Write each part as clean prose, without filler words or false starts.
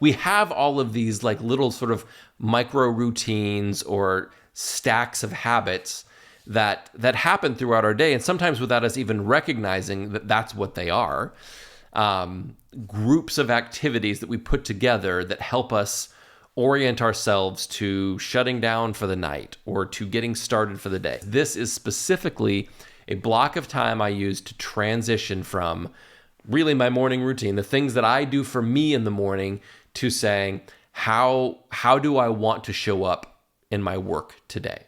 We have all of these like little sort of micro routines or stacks of habits that happen throughout our day, and sometimes without us even recognizing that that's what they are. Groups of activities that we put together that help us orient ourselves to shutting down for the night or to getting started for the day. This is specifically a block of time I use to transition from really my morning routine, the things that I do for me in the morning, to saying, how do I want to show up in my work today?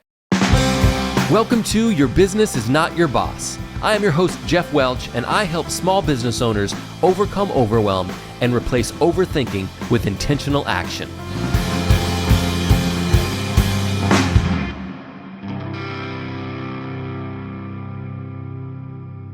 Welcome to Your Business is Not Your Boss. I am your host, Geoff Welch, and I help small business owners overcome overwhelm and replace overthinking with intentional action.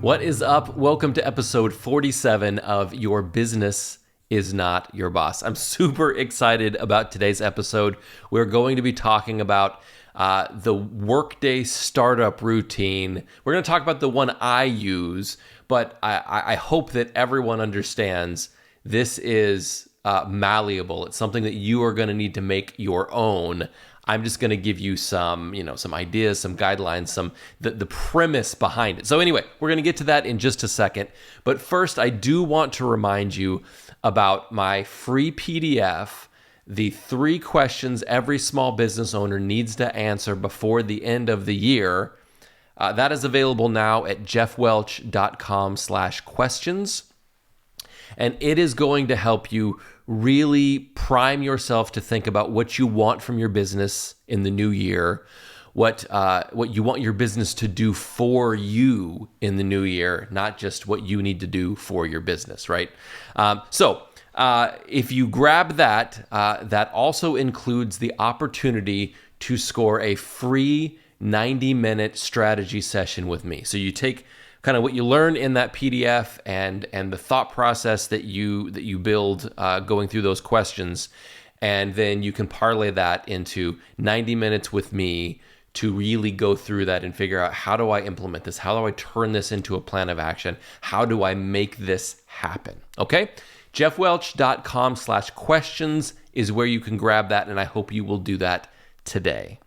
What is up? Welcome to episode 47 of Your Business is Not Your Boss. I'm super excited about today's episode. We're going to be talking about the Workday Startup routine. We're going to talk about the one I use, but I hope that everyone understands this is malleable. It's something that you are going to need to make your own. I'm just going to give you some ideas, some guidelines, the premise behind it. So anyway, we're going to get to that in just a second. But first, I do want to remind you about my free PDF, the 3 questions every small business owner needs to answer before the end of the year. That is available now at geoffwelch.com/questions. And it is going to help you really prime yourself to think about what you want from your business in the new year, what you want your business to do for you in the new year, not just what you need to do for your business, right? So if you grab that, that also includes the opportunity to score a free 90-minute strategy session with me. So you take kind of what you learn in that PDF and the thought process that you build going through those questions, and then you can parlay that into 90 minutes with me to really go through that and figure out, how do I implement this? How do I turn this into a plan of action? How do I make this happen? Okay? geoffwelch.com/questions is where you can grab that, and I hope you will do that today.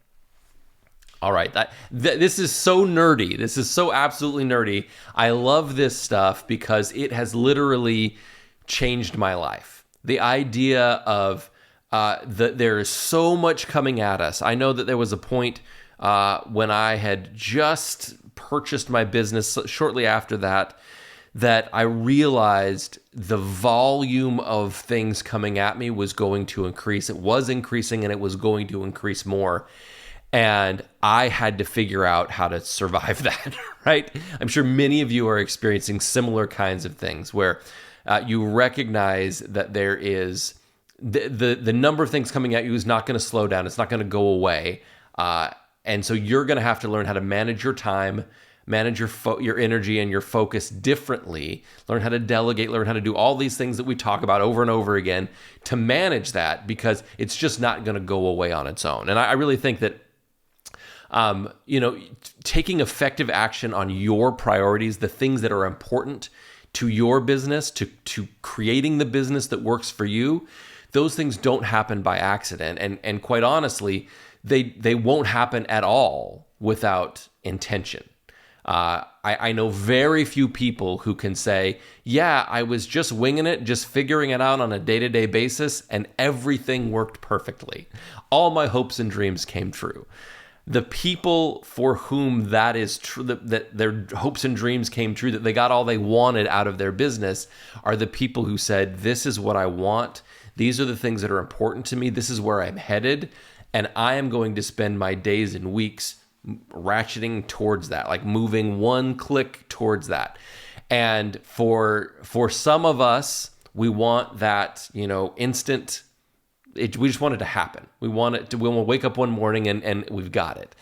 All right, this is so nerdy. This is so absolutely nerdy. I love this stuff because it has literally changed my life. The idea of that there is so much coming at us. I know that there was a point when I had just purchased my business shortly after that I realized the volume of things coming at me was going to increase. It was increasing, and it was going to increase more. And I had to figure out how to survive that, right? I'm sure many of you are experiencing similar kinds of things where you recognize that there is the number of things coming at you is not going to slow down. It's not going to go away. And so you're going to have to learn how to manage your time, manage your energy and your focus differently, learn how to delegate, learn how to do all these things that we talk about over and over again to manage that, because it's just not going to go away on its own. And I really think that taking effective action on your priorities, the things that are important to your business, to creating the business that works for you, those things don't happen by accident. And quite honestly, they won't happen at all without intention. I know very few people who can say, yeah, I was just winging it, just figuring it out on a day-to-day basis, and everything worked perfectly. All my hopes and dreams came true. The people for whom that is true, that their hopes and dreams came true, that they got all they wanted out of their business, are the people who said, this is what I want. These are the things that are important to me. This is where I'm headed. And I am going to spend my days and weeks ratcheting towards that, like moving one click towards that. And for some of us, we want that, instant. We just want it to happen. We want to wake up one morning and we've got it.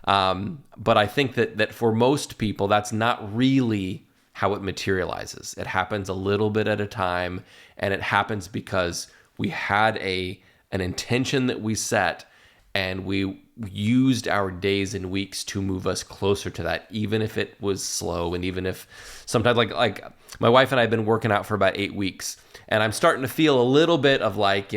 But I think that for most people, that's not really how it materializes. It happens a little bit at a time, and it happens because we had an intention that we set, and we used our days and weeks to move us closer to that, even if it was slow, and even if sometimes like my wife and I have been working out for about 8 weeks, and I'm starting to feel a little bit of like,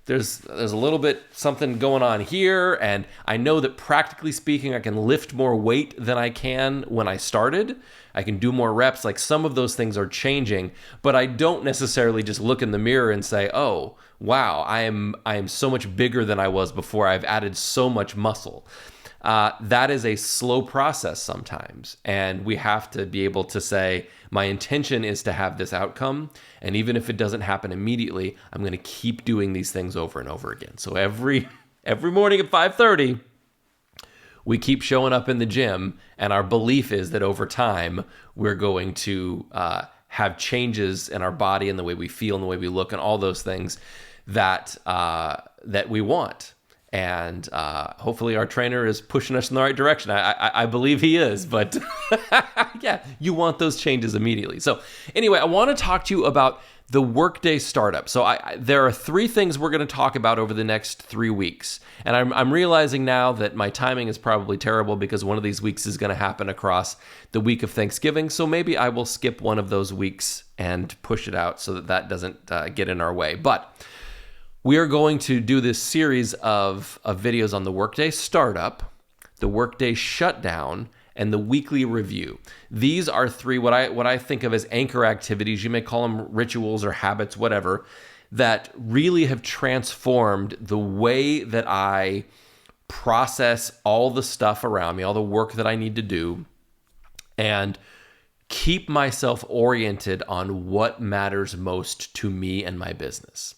there's a little bit something going on here, and I know that practically speaking, I can lift more weight than I can when I started. I can do more reps. Like, some of those things are changing, but I don't necessarily just look in the mirror and say, oh, wow, I am so much bigger than I was before. I've added so much muscle. That is a slow process sometimes, and we have to be able to say, my intention is to have this outcome, and even if it doesn't happen immediately, I'm going to keep doing these things over and over again. So every morning at 5:30, we keep showing up in the gym, and our belief is that over time, we're going to have changes in our body and the way we feel and the way we look and all those things that we want. And hopefully our trainer is pushing us in the right direction. I believe he is, but yeah, you want those changes immediately. So anyway, I want to talk to you about the Workday Startup. So there are 3 things we're going to talk about over the next 3 weeks. And I'm realizing now that my timing is probably terrible because one of these weeks is going to happen across the week of Thanksgiving. So maybe I will skip one of those weeks and push it out so that doesn't get in our way. But we are going to do this series of videos on the Workday Startup, the Workday Shutdown, and the Weekly Review. These are 3 what I think of as anchor activities. You may call them rituals or habits, whatever, that really have transformed the way that I process all the stuff around me, all the work that I need to do, and keep myself oriented on what matters most to me and my business.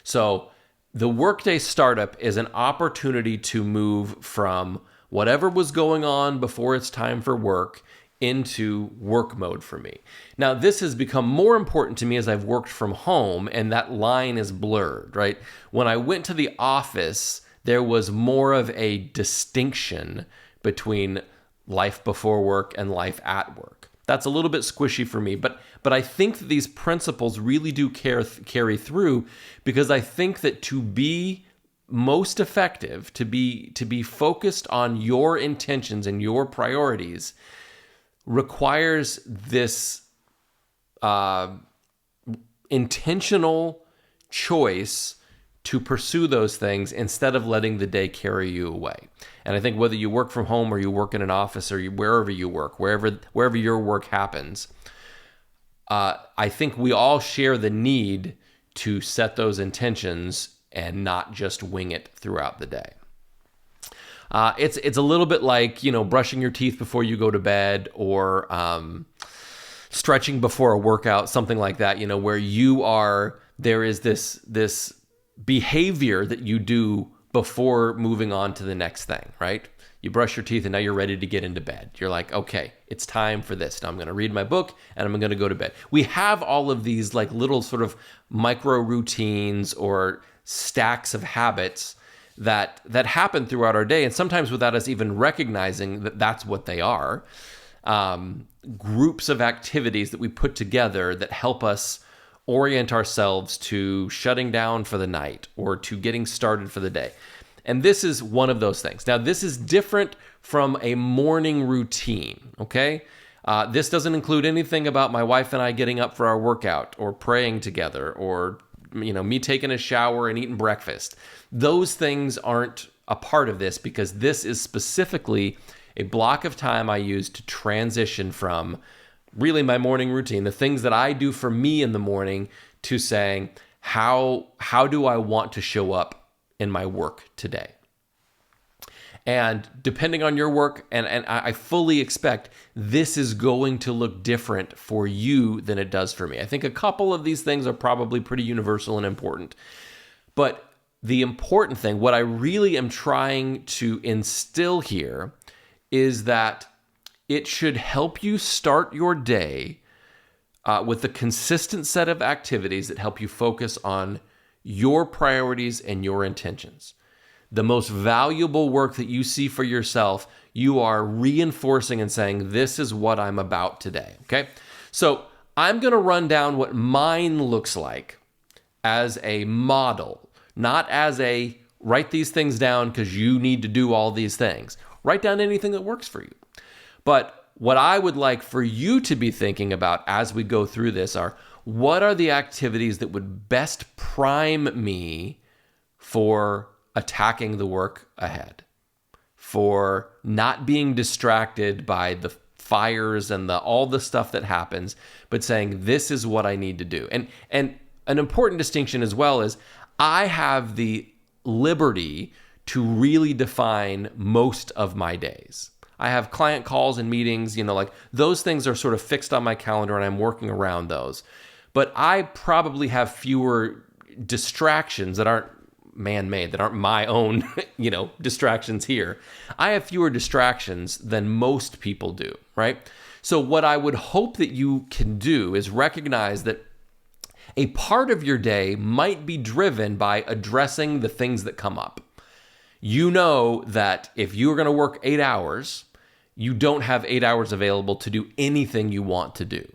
So the Workday Startup is an opportunity to move from whatever was going on before it's time for work into work mode for me. Now, this has become more important to me as I've worked from home, and that line is blurred, right? When I went to the office, there was more of a distinction between life before work and life at work. That's a little bit squishy for me, but I think that these principles really do carry through, because I think that to be most effective, to be focused on your intentions and your priorities, requires this intentional choice to pursue those things instead of letting the day carry you away. And I think whether you work from home or you work in an office or wherever you work, wherever your work happens, I think we all share the need to set those intentions and not just wing it throughout the day. It's a little bit like, brushing your teeth before you go to bed, or stretching before a workout, something like that, where there is this behavior that you do before moving on to the next thing, right? You brush your teeth and now you're ready to get into bed. You're like, okay, it's time for this. Now I'm going to read my book and I'm going to go to bed. We have all of these like little sort of micro routines or stacks of habits that happen throughout our day, and sometimes without us even recognizing that that's what they are. Groups of activities that we put together that help us orient ourselves to shutting down for the night or to getting started for the day. And this is one of those things. Now, this is different from a morning routine, okay? This doesn't include anything about my wife and I getting up for our workout or praying together or, me taking a shower and eating breakfast. Those things aren't a part of this, because this is specifically a block of time I use to transition from really my morning routine, the things that I do for me in the morning, to saying, how do I want to show up in my work today? And depending on your work, and I fully expect this is going to look different for you than it does for me. I think a couple of these things are probably pretty universal and important. But the important thing, what I really am trying to instill here, is that it should help you start your day with a consistent set of activities that help you focus on your priorities and your intentions. The most valuable work that you see for yourself, you are reinforcing and saying, this is what I'm about today, okay? So I'm going to run down what mine looks like as a model, not as a write these things down because you need to do all these things. Write down anything that works for you. But what I would like for you to be thinking about as we go through this are, what are the activities that would best prime me for attacking the work ahead, for not being distracted by the fires and all the stuff that happens, but saying, this is what I need to do. And an important distinction as well is I have the liberty to really define most of my days. I have client calls and meetings, like those things are sort of fixed on my calendar and I'm working around those. But I probably have fewer distractions that aren't man-made, that aren't my own, distractions here. I have fewer distractions than most people do, right? So what I would hope that you can do is recognize that a part of your day might be driven by addressing the things that come up. You know that if you're going to work 8 hours, you don't have 8 hours available to do anything you want to do.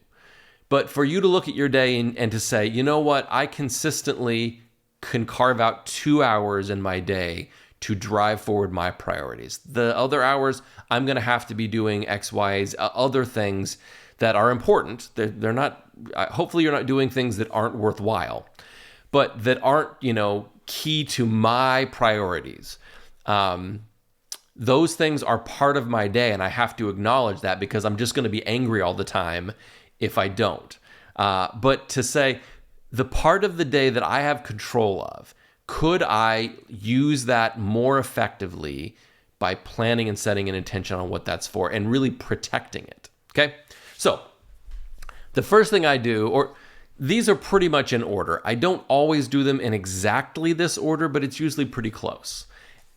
But for you to look at your day and to say, you know what, I consistently can carve out 2 hours in my day to drive forward my priorities. The other hours, I'm going to have to be doing X, Y's, other things that are important. They're not, hopefully you're not doing things that aren't worthwhile, but that aren't, key to my priorities. Those things are part of my day, and I have to acknowledge that because I'm just going to be angry all the time if I don't. But to say, the part of the day that I have control of, could I use that more effectively by planning and setting an intention on what that's for and really protecting it? Okay? So the first thing I do, or these are pretty much in order. I don't always do them in exactly this order, but it's usually pretty close.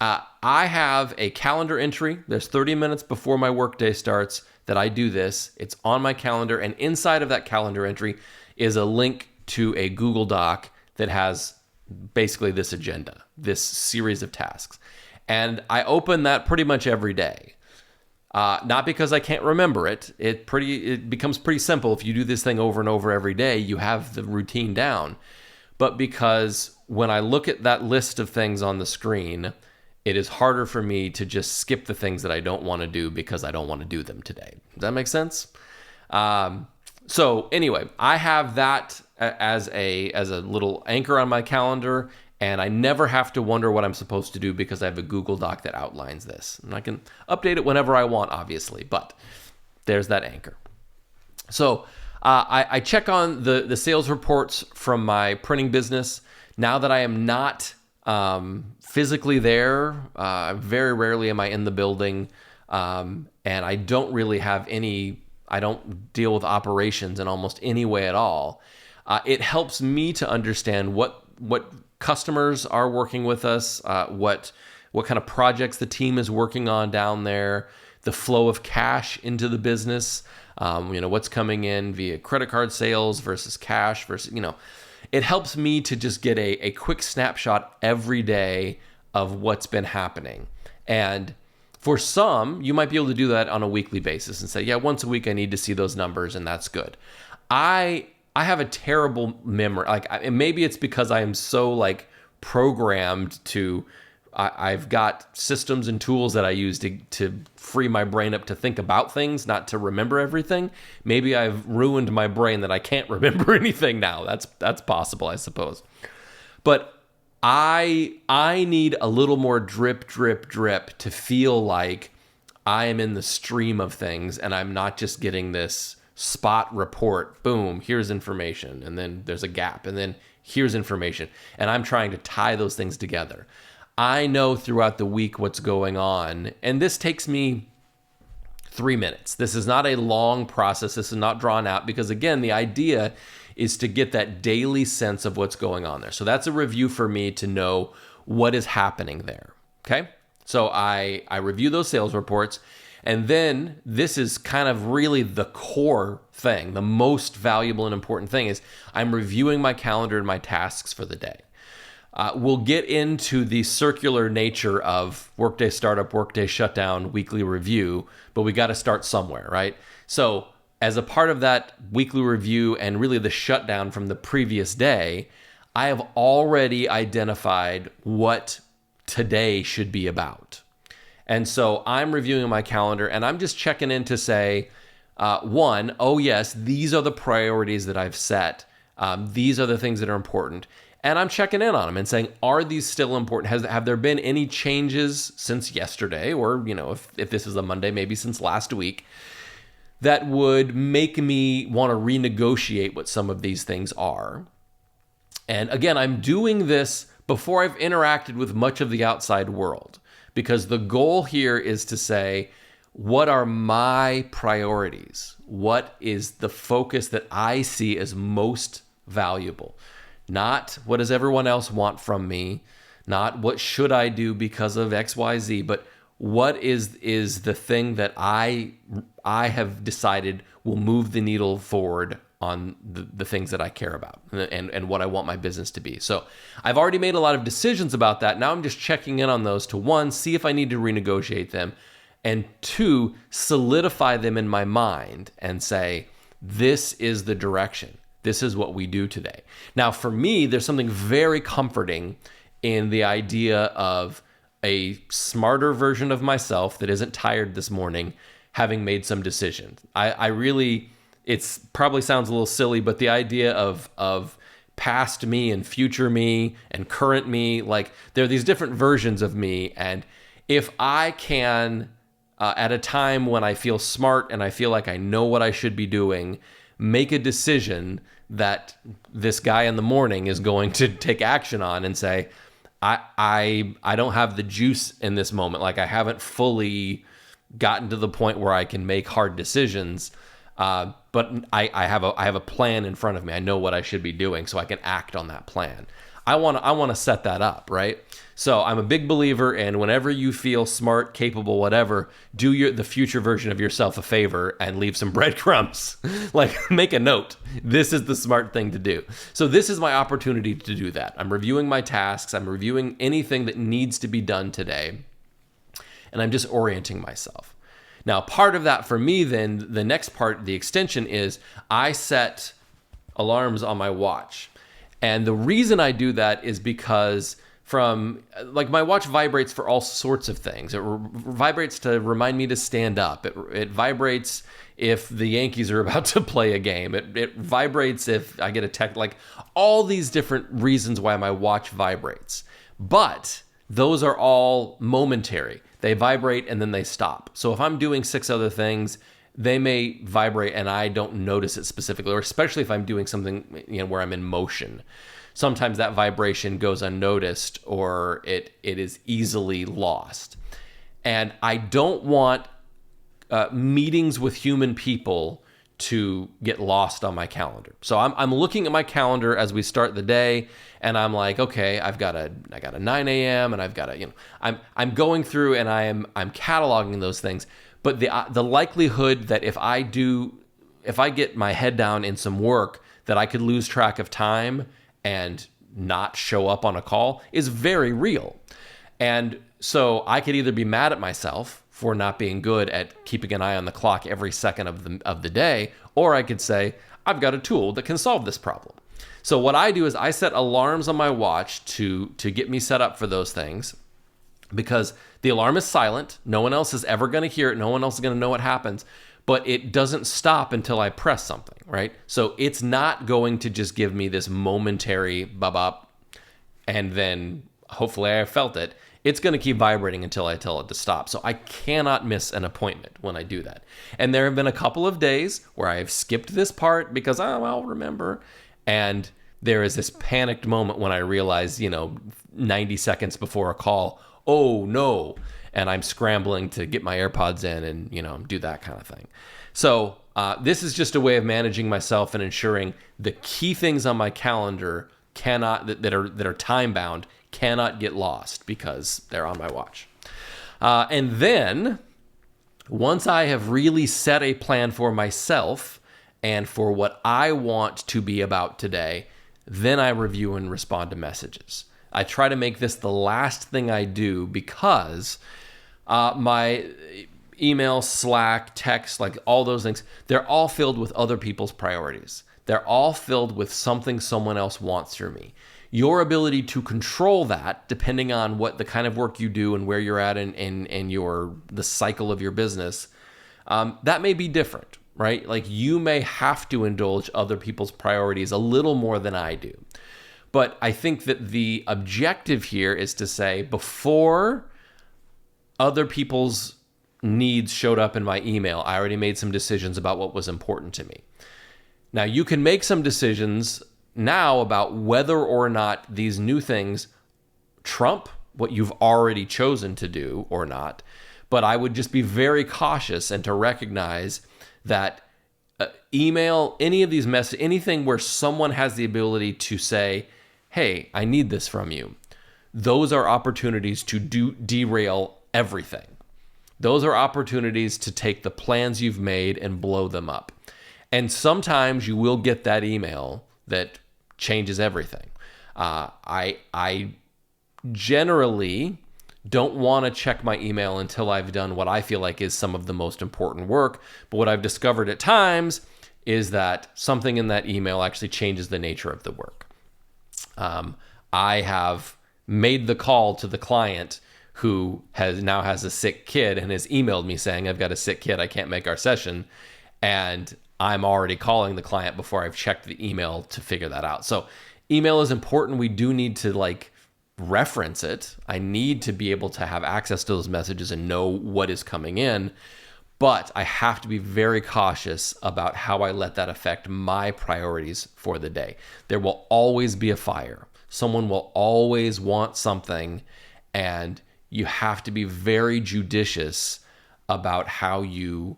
I have a calendar entry. There's 30 minutes before my workday starts that I do this. It's on my calendar, and inside of that calendar entry is a link to a Google Doc that has basically this agenda, this series of tasks. And I open that pretty much every day. Not because I can't remember it. It becomes pretty simple. If you do this thing over and over every day, you have the routine down. But because when I look at that list of things on the screen, it is harder for me to just skip the things that I don't want to do because I don't want to do them today. Does that make sense? So anyway, I have that as a little anchor on my calendar, and I never have to wonder what I'm supposed to do because I have a Google Doc that outlines this. And I can update it whenever I want, obviously, but there's that anchor. So I check on the sales reports from my printing business. Now that I am not physically there, very rarely am I in the building, and I don't really have I don't deal with operations in almost any way at all. It helps me to understand what customers are working with us, what kind of projects the team is working on down there, the flow of cash into the business, what's coming in via credit card sales versus cash versus, it helps me to just get a quick snapshot every day of what's been happening. And for some, you might be able to do that on a weekly basis and say, yeah, once a week I need to see those numbers, and that's good. I have a terrible memory. Maybe it's because I am so programmed to. I've got systems and tools that I use to free my brain up to think about things, not to remember everything. Maybe I've ruined my brain that I can't remember anything now. That's possible, I suppose. But I need a little more drip, drip, drip to feel like I am in the stream of things and I'm not just getting this spot report. Boom, here's information, and then there's a gap, and then here's information, and I'm trying to tie those things together. I know throughout the week what's going on, and this takes me 3 minutes. This is not a long process. This is not drawn out because, again, the idea is to get that daily sense of what's going on there. So that's a review for me to know what is happening there, okay? So I review those sales reports, and then this is kind of really the core thing. The most valuable and important thing is I'm reviewing my calendar and my tasks for the day. We'll get into the circular nature of Workday Startup, Workday Shutdown, weekly review, but we got to start somewhere, right? So as a part of that weekly review and really the shutdown from the previous day, I have already identified what today should be about. And so I'm reviewing my calendar and I'm just checking in to say, one, oh yes, these are the priorities that I've set These are the things that are important. And I'm checking in on them and saying, are these still important? Have there been any changes since yesterday? Or, if this is a Monday, maybe since last week, that would make me want to renegotiate what some of these things are. And again, I'm doing this before I've interacted with much of the outside world, because the goal here is to say, what are my priorities? What is the focus that I see as most valuable? Not what does everyone else want from me, not what should I do because of XYZ, but what is the thing that I have decided will move the needle forward on the things that I care about and what I want my business to be. So I've already made a lot of decisions about that. Now I'm just checking in on those to, one, see if I need to renegotiate them, and two, solidify them in my mind and say, this is the direction. This is what we do today. Now, for me, there's something very comforting in the idea of a smarter version of myself that isn't tired this morning, having made some decisions. I really, it's probably sounds a little silly, but the idea of past me and future me and current me, like there are these different versions of me. And if I can, at a time when I feel smart and I feel like I know what I should be doing, make a decision that this guy in the morning is going to take action on and say, I don't have the juice in this moment. Like I haven't gotten to the point where I can make hard decisions. But I have a plan in front of me. I know what I should be doing, so I can act on that plan. I want to set that up, right? So I'm a big believer in, whenever you feel smart, capable, whatever, do the future version of yourself a favor and leave some breadcrumbs. Like, make a note. This is the smart thing to do. So this is my opportunity to do that. I'm reviewing my tasks. I'm reviewing anything that needs to be done today. And I'm just orienting myself. Now, part of that for me, then, the next part, the extension, is I set alarms on my watch. And the reason I do that is because my watch vibrates for all sorts of things. It vibrates to remind me to stand up. It vibrates if the Yankees are about to play a game. It vibrates if I get a text, like all these different reasons why my watch vibrates. But those are all momentary. They vibrate and then they stop. So if I'm doing 6 other things, they may vibrate and I don't notice it specifically, or especially if I'm doing something where I'm in motion. Sometimes that vibration goes unnoticed, or it is easily lost. And I don't want meetings with human people to get lost on my calendar. So I'm looking at my calendar as we start the day, and I'm like, okay, I got a 9 a.m. and I've got I'm going through and I'm cataloging those things. But the likelihood that if I get my head down in some work, that I could lose track of time and not show up on a call is very real. And so I could either be mad at myself for not being good at keeping an eye on the clock every second of the day, or I could say, I've got a tool that can solve this problem. So what I do is I set alarms on my watch to get me set up for those things, because the alarm is silent. No one else is ever going to hear it. No one else is going to know what happens. But it doesn't stop until I press something, right? So it's not going to just give me this momentary bop, and then hopefully I felt it. It's going to keep vibrating until I tell it to stop. So I cannot miss an appointment when I do that. And there have been a couple of days where I have skipped this part because, I'll remember. And there is this panicked moment when I realize, 90 seconds before a call, oh no, and I'm scrambling to get my AirPods in and, do that kind of thing. So this is just a way of managing myself and ensuring the key things on my calendar that are time bound cannot get lost because they're on my watch. And then once I have really set a plan for myself and for what I want to be about today, then I review and respond to messages. I try to make this the last thing I do because my email, Slack, text, like all those things, they're all filled with other people's priorities. They're all filled with something someone else wants from me. Your ability to control that, depending on what the kind of work you do and where you're at in the cycle of your business, that may be different. right? Like you may have to indulge other people's priorities a little more than I do. But I think that the objective here is to say, before other people's needs showed up in my email, I already made some decisions about what was important to me. Now, you can make some decisions now about whether or not these new things trump what you've already chosen to do or not. But I would just be very cautious and to recognize that email, any of these messages, anything where someone has the ability to say, hey, I need this from you. Those are opportunities to derail everything. Those are opportunities to take the plans you've made and blow them up. And sometimes you will get that email that changes everything. I generally don't want to check my email until I've done what I feel like is some of the most important work. But what I've discovered at times is that something in that email actually changes the nature of the work. I have made the call to the client who now has a sick kid and has emailed me saying, I've got a sick kid, I can't make our session. And I'm already calling the client before I've checked the email to figure that out. So email is important. We do need to reference it. I need to be able to have access to those messages and know what is coming in. But I have to be very cautious about how I let that affect my priorities for the day. There will always be a fire. Someone will always want something, and you have to be very judicious about how you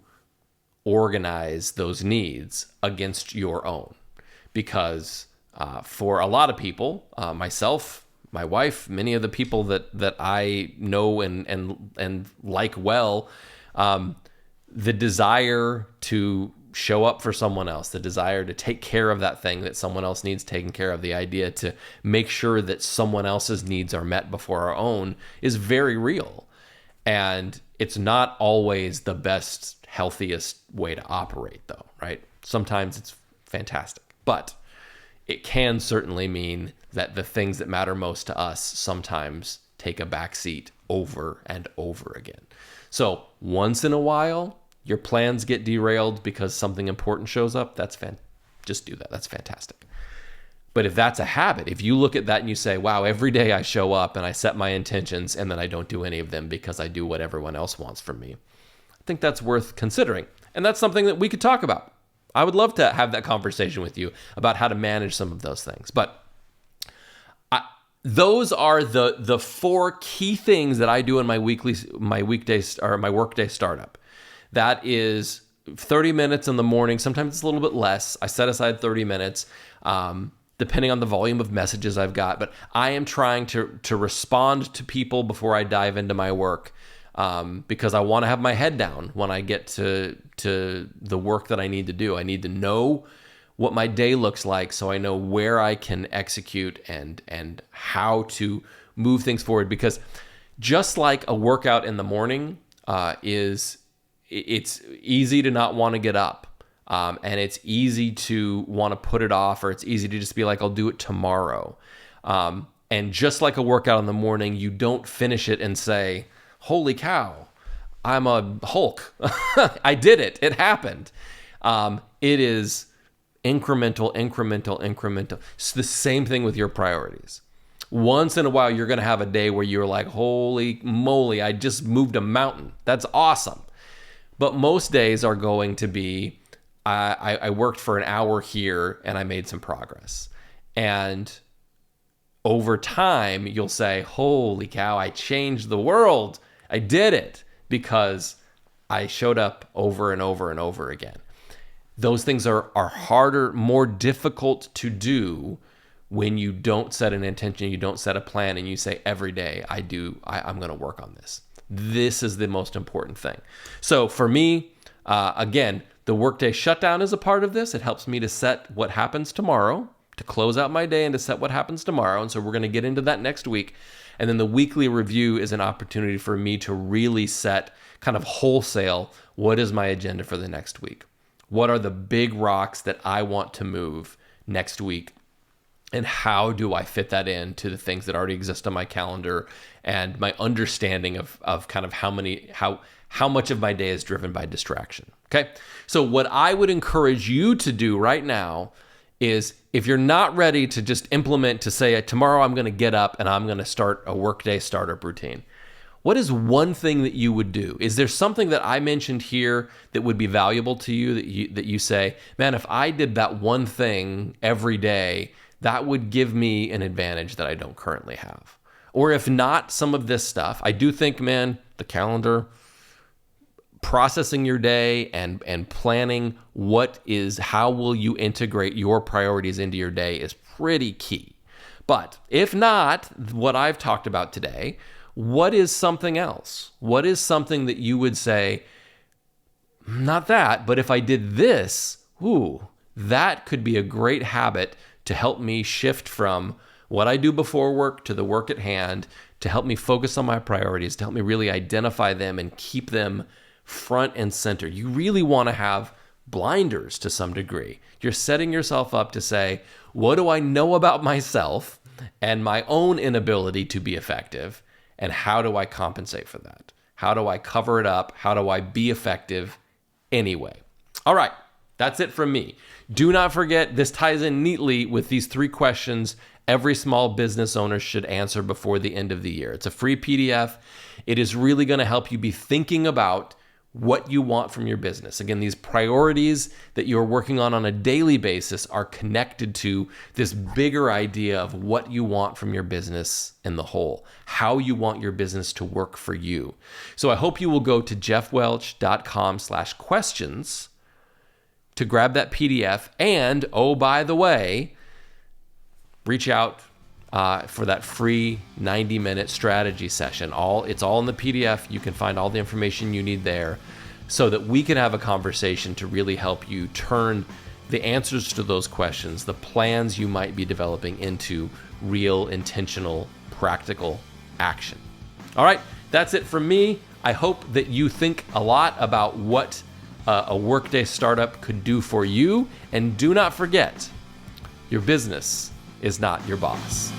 organize those needs against your own. Because for a lot of people, myself, my wife, many of the people that I know and like well, the desire to show up for someone else, the desire to take care of that thing that someone else needs taken care of, the idea to make sure that someone else's needs are met before our own is very real. And it's not always the best, healthiest way to operate though, right? Sometimes it's fantastic, but it can certainly mean that the things that matter most to us sometimes take a backseat over and over again. So once in a while, your plans get derailed because something important shows up. Just do that. That's fantastic. But if that's a habit, if you look at that and you say, wow, every day I show up and I set my intentions and then I don't do any of them because I do what everyone else wants from me, I think that's worth considering. And that's something that we could talk about. I would love to have that conversation with you about how to manage some of those things. But those are the four key things that I do in my Workday Startup. That is 30 minutes in the morning. Sometimes it's a little bit less. I set aside 30 minutes, depending on the volume of messages I've got. But I am trying to respond to people before I dive into my work, because I want to have my head down when I get to the work that I need to do. I need to know what my day looks like so I know where I can execute and how to move things forward. Because just like a workout in the morning it's easy to not want to get up, and it's easy to want to put it off, or it's easy to just be like, I'll do it tomorrow. And just like a workout in the morning, you don't finish it and say, holy cow, I'm a Hulk. I did it. It happened. It is incremental. It's the same thing with your priorities. Once in a while, you're going to have a day where you're like, holy moly, I just moved a mountain. That's awesome. But most days are going to be, I worked for an hour here and I made some progress. And over time, you'll say, holy cow, I changed the world. I did it because I showed up over and over and over again. Those things are harder, more difficult to do when you don't set an intention, you don't set a plan, and you say every day, I'm going to work on this. This is the most important thing. So for me, again, the Workday shutdown is a part of this. It helps me to set what happens tomorrow, to close out my day and to set what happens tomorrow. And so we're going to get into that next week. And then the weekly review is an opportunity for me to really set kind of wholesale, what is my agenda for the next week? What are the big rocks that I want to move next week? And how do I fit that into the things that already exist on my calendar and my understanding of kind of how much of my day is driven by distraction? Okay. So what I would encourage you to do right now is, if you're not ready to just implement, to say tomorrow I'm going to get up and I'm going to start a Workday startup routine, what is one thing that you would do? Is there something that I mentioned here that would be valuable to you that you say, man, if I did that one thing every day, that would give me an advantage that I don't currently have? Or if not some of this stuff, I do think, man, the calendar, processing your day and planning how will you integrate your priorities into your day is pretty key. But if not what I've talked about today, what is something else? What is something that you would say, not that, but if I did this, that could be a great habit to help me shift from what I do before work to the work at hand, to help me focus on my priorities, to help me really identify them and keep them front and center. You really want to have blinders to some degree. You're setting yourself up to say, what do I know about myself and my own inability to be effective? And how do I compensate for that? How do I cover it up? How do I be effective anyway? All right, that's it from me. Do not forget, this ties in neatly with these 3 questions every small business owner should answer before the end of the year. It's a free PDF. It is really going to help you be thinking about what you want from your business. Again, these priorities that you're working on a daily basis are connected to this bigger idea of what you want from your business in the whole, how you want your business to work for you. So I hope you will go to geoffwelch.com/questions to grab that PDF. And, oh, by the way, reach out for that free 90-minute strategy session. It's all in the PDF. You can find all the information you need there so that we can have a conversation to really help you turn the answers to those questions, the plans you might be developing, into real, intentional, practical action. All right, that's it from me. I hope that you think a lot about what a Workday startup could do for you. And do not forget, your business is not your boss.